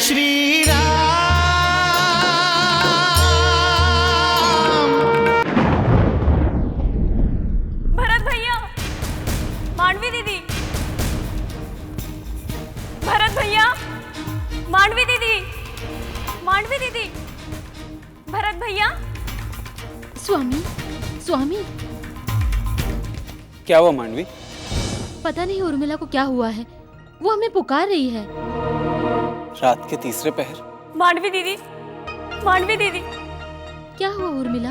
श्री राम। भरत भैया, मांडवी दीदी, भरत भैया, मांडवी दीदी, मांडवी दीदी, भरत भैया। स्वामी, स्वामी। क्या हुआ मांडवी? पता नहीं उर्मिला को क्या हुआ है, वो हमें पुकार रही है। रात के तीसरे पहर। मांडवी दीदी, मांडवी दीदी। क्या हुआ उर्मिला?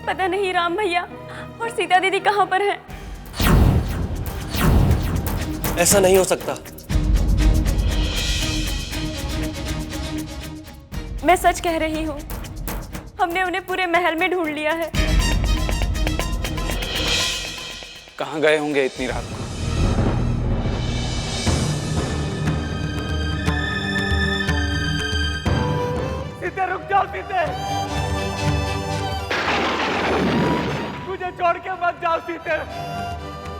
पता नहीं राम भैया और सीता दीदी कहाँ पर हैं। ऐसा नहीं हो सकता। मैं सच कह रही हूँ, हमने उन्हें पूरे महल में ढूंढ लिया है। कहाँ गए होंगे इतनी रात को? सीते रुक जाओ सीते, मुझे छोड़ के मत जाओ सीते,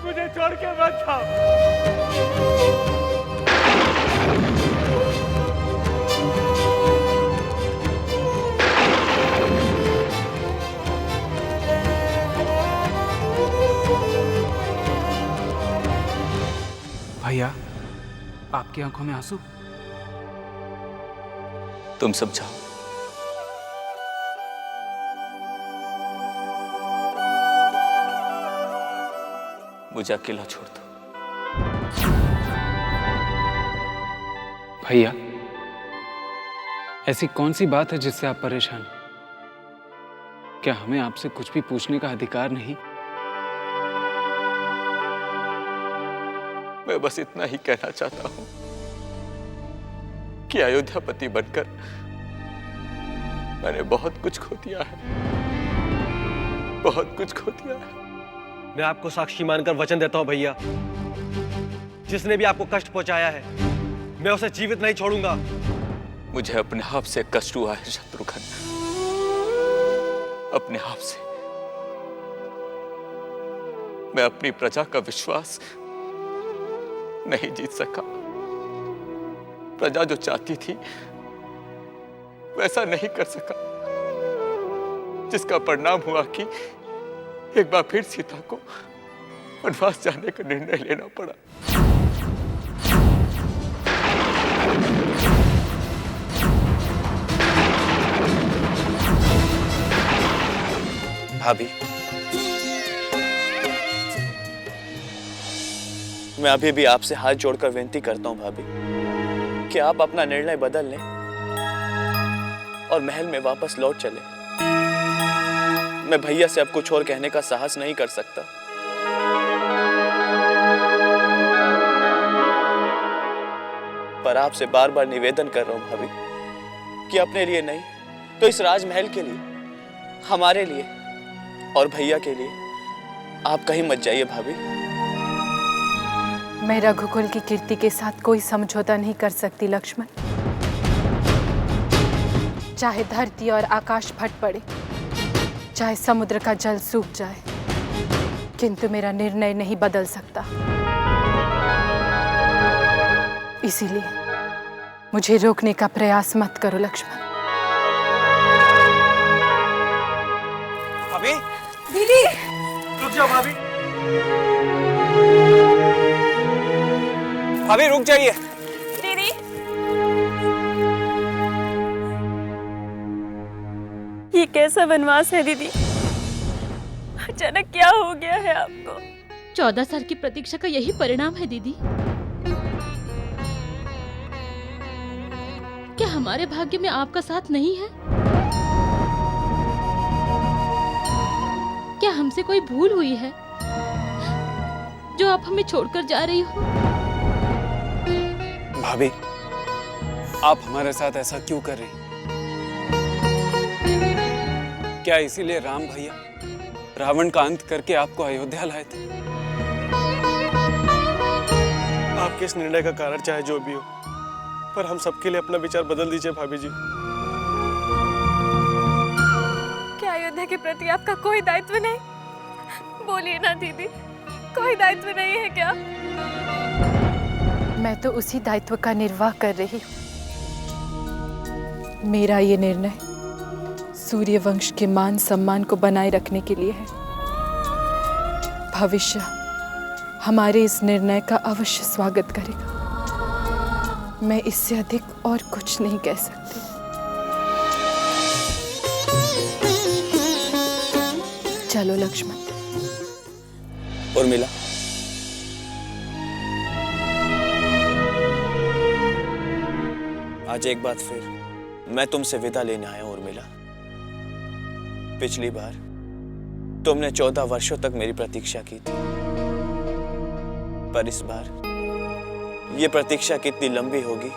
मुझे छोड़ के मत जाओ। भैया, आपकी आंखों में आंसू? तुम सब जाओ। मुझे अकेला छोड़ दो। भैया, ऐसी कौन सी बात है जिससे आप परेशान? क्या हमें आपसे कुछ भी पूछने का अधिकार नहीं? मैं बस इतना ही कहना चाहता हूं कि अयोध्यापति बनकर मैंने बहुत कुछ खो दिया है, बहुत कुछ खो दिया है। मैं आपको साक्षी मानकर वचन देता हूं भैया, जिसने भी आपको कष्ट पहुंचाया है मैं उसे जीवित नहीं छोड़ूंगा। मुझे अपने आप से कष्ट हुआ है शत्रुघ्न, अपने आप से। मैं अपनी प्रजा का विश्वास नहीं जीत सका। प्रजा जो चाहती थी वैसा नहीं कर सका, जिसका परिणाम हुआ कि एक बार फिर सीता को वनवास जाने का निर्णय लेना पड़ा। भाभी, मैं अभी भी आपसे हाथ जोड़कर विनती करता हूं भाभी कि आप अपना निर्णय बदल लें और महल में वापस लौट चले। मैं भैया से अब कुछ और कहने का साहस नहीं कर सकता। पर आपसे बार बार निवेदन कर रहा हूं भाभी कि अपने लिए नहीं तो इस राजमहल के लिए, हमारे लिए और भैया के लिए आप कहीं मत जाइए भाभी। मैं रघुकुल की कीर्ति के साथ कोई समझौता नहीं कर सकती लक्ष्मण। चाहे धरती और आकाश फट पड़े, चाहे समुद्र का जल सूख जाए, किंतु मेरा निर्णय नहीं बदल सकता। इसीलिए मुझे रोकने का प्रयास मत करो लक्ष्मण। भाभी, दीदी, रुक जाओ भाभी। भाभी रुक जाइए। दीदी, ये कैसा वनवास है दीदी? अचानक क्या हो गया है आपको? 14 साल की प्रतीक्षा का यही परिणाम है दीदी। क्या हमारे भाग्य में आपका साथ नहीं है? क्या हमसे कोई भूल हुई है जो आप हमें छोड़कर जा रही हो? भाभी, आप हमारे साथ ऐसा क्यों कर रही? क्या इसीलिए राम भैया रावण का अंत करके आपको अयोध्या लाए थे? आपके इस निर्णय का कारण चाहे जो भी हो, पर हम सबके लिए अपना विचार बदल दीजिए भाभी जी। क्या अयोध्या के प्रति आपका कोई दायित्व नहीं? बोलिए ना दीदी, कोई दायित्व नहीं है क्या? मैं तो उसी दायित्व का निर्वाह कर रही हूँ मेरा ये निर्णय सूर्यवंश के मान सम्मान को बनाए रखने के लिए है। भविष्य हमारे इस निर्णय का अवश्य स्वागत करेगा। मैं इससे अधिक और कुछ नहीं कह सकती। चलो लक्ष्मण। उर्मिला, आज एक बार फिर मैं तुमसे विदा लेने आया हूं उर्मिला। पिछली बार तुमने 14 वर्षों तक मेरी प्रतीक्षा की थी, पर इस बार ये प्रतीक्षा कितनी लंबी होगी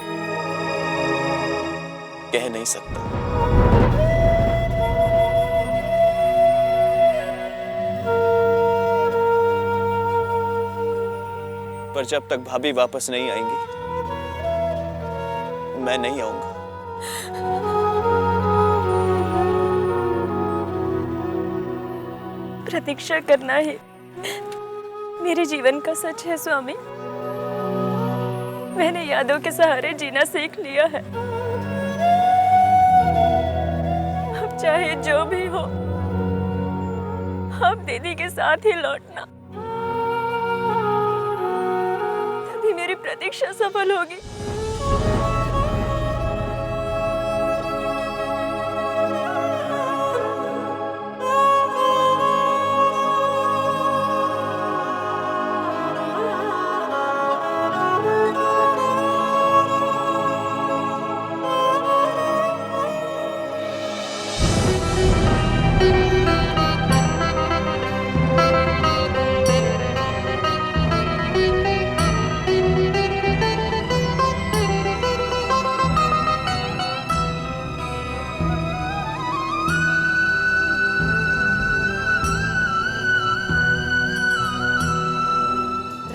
कह नहीं सकता। पर जब तक भाभी वापस नहीं आएंगी मैं नहीं आऊंगा। प्रतीक्षा करना ही मेरे जीवन का सच है स्वामी। मैंने यादों के सहारे जीना सीख लिया है। अब चाहे जो भी हो, अब दीदी के साथ ही लौटना, तभी मेरी प्रतीक्षा सफल होगी।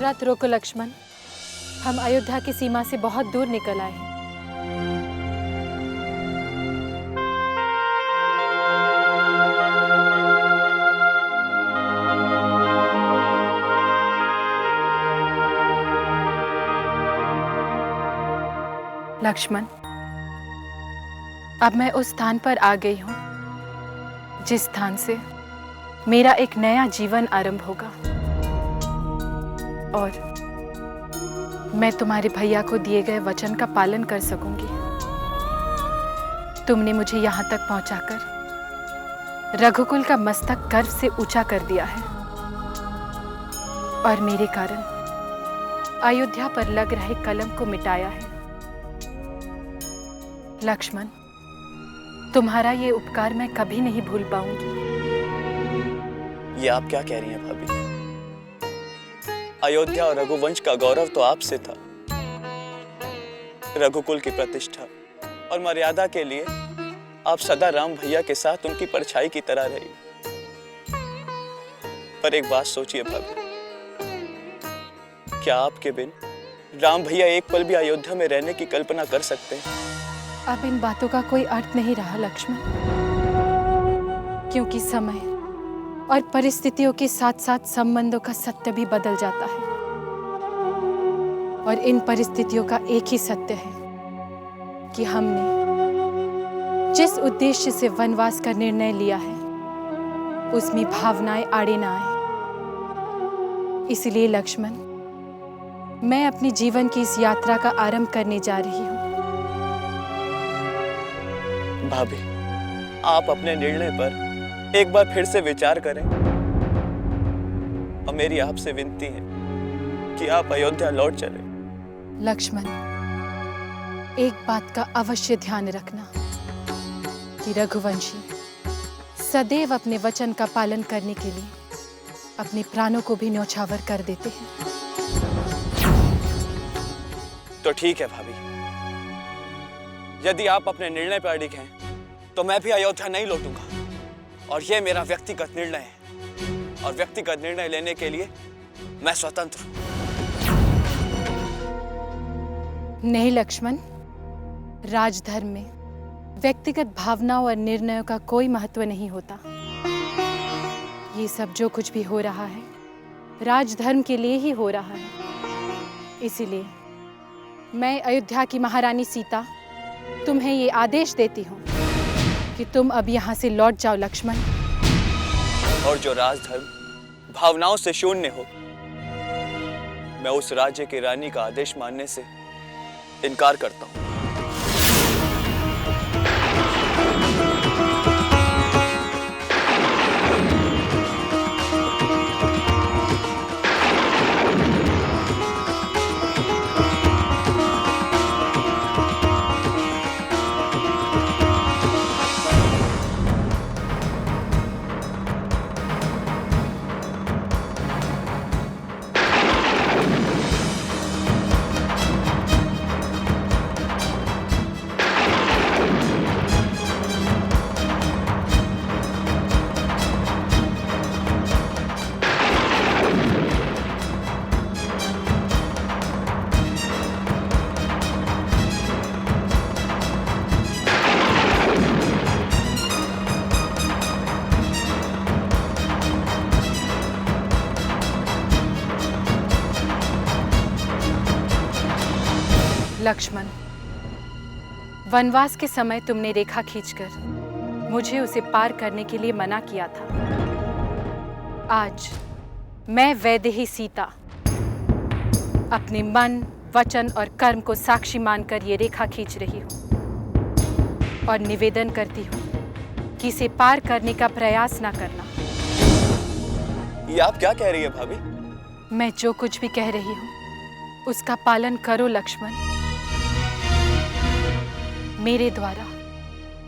रथ रोको लक्ष्मण, हम अयोध्या की सीमा से बहुत दूर निकल आए हैं। लक्ष्मण, अब मैं उस स्थान पर आ गई हूँ जिस स्थान से मेरा एक नया जीवन आरंभ होगा, और मैं तुम्हारे भैया को दिए गए वचन का पालन कर सकूंगी। तुमने मुझे यहाँ तक पहुंचाकर रघुकुल का मस्तक गर्व से ऊंचा कर दिया है, और मेरे कारण अयोध्या पर लग रहे कलंक को मिटाया है। लक्ष्मण, तुम्हारा ये उपकार मैं कभी नहीं भूल पाऊंगी। ये आप क्या कह रही हैं भाभी? अयोध्या और रघुवंश का गौरव तो आपसे था। रघुकुल की प्रतिष्ठा और मर्यादा के लिए आप सदा राम भैया के साथ उनकी परछाई की तरह रही। पर एक बात सोचिए भाभी, क्या आपके बिन राम भैया एक पल भी अयोध्या में रहने की कल्पना कर सकते हैं? अब इन बातों का कोई अर्थ नहीं रहा लक्ष्मण, क्योंकि समय और परिस्थितियों के साथ साथ संबंधों का सत्य भी बदल जाता है, और इन परिस्थितियों का एक ही सत्य है कि हमने जिस उद्देश्य से वनवास का निर्णय लिया है उसमें भावनाएं आड़े ना आए। इसलिए लक्ष्मण, मैं अपने जीवन की इस यात्रा का आरंभ करने जा रही हूँ। भाभी, आप अपने निर्णय पर एक बार फिर से विचार करें, और मेरी आपसे विनती है कि आप अयोध्या लौट चलें। लक्ष्मण, एक बात का अवश्य ध्यान रखना कि रघुवंशी सदैव अपने वचन का पालन करने के लिए अपने प्राणों को भी न्यौछावर कर देते हैं। तो ठीक है भाभी, यदि आप अपने निर्णय पर अड़िग हैं तो मैं भी अयोध्या नहीं लौटूंगा, और यह मेरा व्यक्तिगत निर्णय है, और व्यक्तिगत निर्णय लेने के लिए मैं स्वतंत्र हूं। नहीं लक्ष्मण, राजधर्म में व्यक्तिगत भावनाओं और निर्णयों का कोई महत्व नहीं होता। ये सब जो कुछ भी हो रहा है राजधर्म के लिए ही हो रहा है। इसीलिए मैं अयोध्या की महारानी सीता तुम्हें ये आदेश देती हूँ कि तुम अब यहाँ से लौट जाओ लक्ष्मण। और जो राजधर्म भावनाओं से शून्य हो, मैं उस राज्य की रानी का आदेश मानने से इनकार करता हूँ। लक्ष्मण, वनवास के समय तुमने रेखा खींचकर मुझे उसे पार करने के लिए मना किया था। आज मैं वैदेही सीता अपने मन, वचन और कर्म को साक्षी मानकर ये रेखा खींच रही हूँ और निवेदन करती हूँ कि इसे पार करने का प्रयास ना करना। ये आप क्या कह रही है भाभी? मैं जो कुछ भी कह रही हूँ उसका पालन करो लक्ष्मण। मेरे द्वारा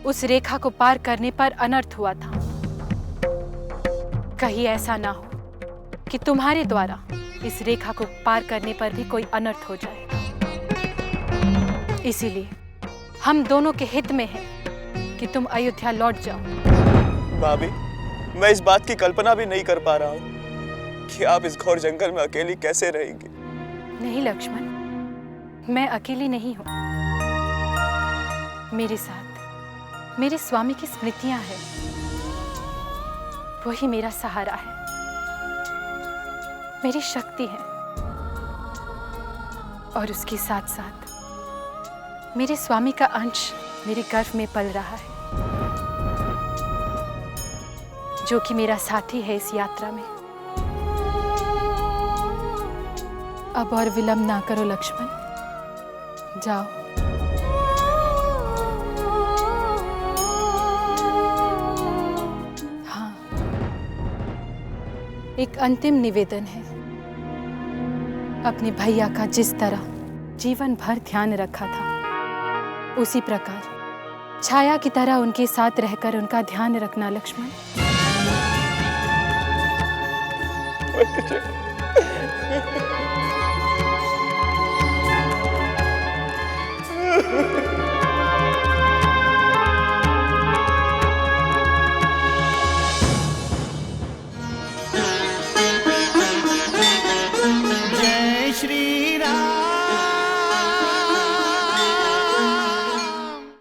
उस रेखा को पार करने पर अनर्थ हुआ था। कहीं ऐसा ना हो कि तुम्हारे द्वारा इस रेखा को पार करने पर भी कोई अनर्थ हो जाए। इसीलिए हम दोनों के हित में है कि तुम अयोध्या लौट जाओ। भाभी, मैं इस बात की कल्पना भी नहीं कर पा रहा हूँ कि आप इस घोर जंगल में अकेली कैसे रहेंगी। नहीं लक्ष्मण, मैं अकेली नहीं हूँ। मेरे साथ मेरे स्वामी की स्मृतियां हैं। वही मेरा सहारा है, मेरी शक्ति है और उसके साथ साथ मेरे स्वामी का अंश मेरे गर्भ में पल रहा है, जो कि मेरा साथी है इस यात्रा में। अब और विलंब ना करो लक्ष्मण, जाओ। हाँ, एक अंतिम निवेदन है। अपने भैया का जिस तरह जीवन भर ध्यान रखा था, उसी प्रकार छाया की तरह उनके साथ रहकर उनका ध्यान रखना लक्ष्मण।